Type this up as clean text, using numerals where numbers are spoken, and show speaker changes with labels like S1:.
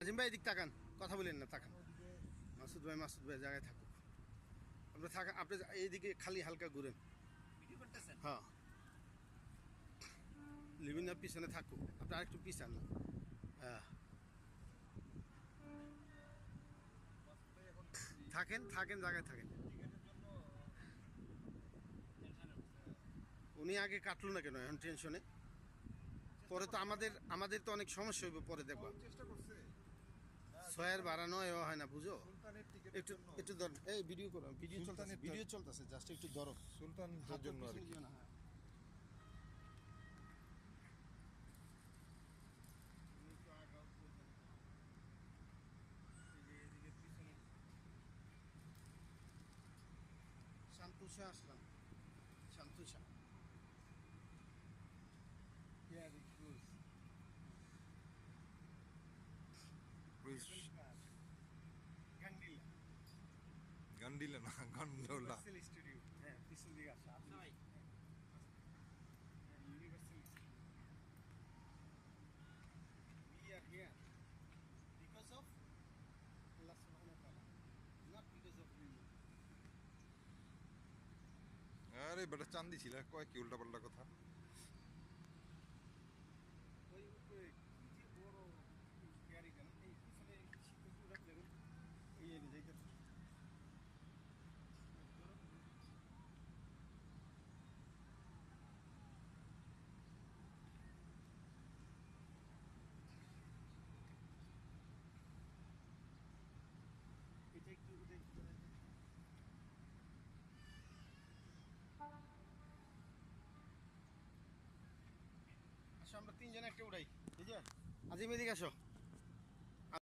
S1: আজিম ভাই এদিক তাকান, কথা বলেন না, তাকান। মাসুদ ভাই জায়গায় থাকুক, আমরা থাকা, আপনি এইদিকে খালি হালকা ঘুরেন। হ্যাঁ, লিভিনার পিছনে থাকুক, আপনি আরেকটু পিছান। হ্যাঁ, থাকেন জায়গায় থাকেন। উনি আগে কাটলো না কেন এখন টেনশনে? পরে তো আমাদের তো অনেক সমস্যা হইব, পরে দেখবো। ছয়ের ভাড়া নয় হয় না, বুঝো। একটু একটু ধর, এই ভিডিও চলতেছে জাস্ট একটু ধরো।
S2: সুলতান জন্য আর কি।
S1: শান্তুষা আসলাম, শান্তুষা।
S2: গান্ডিলা না, গন্ডোলা।
S1: স্টুডিও, হ্যাঁ, পিছন দিকে আসা ভাই। Universal Studio. We are here because of Allah subhanahu wa ta'ala, not because of you.
S2: আরে বেটা চান্দি ছিল, কয় কি উল্টা পাল্টা কথা।
S1: ওই যে বড় গাড়িটা না, এই পিছনে শীতের রাখলেন, এই যাইতে এটা একটু আচ্ছা, আমরা তিনজনে একটা উড়াই। এই যে আজিম এদিকে আসো।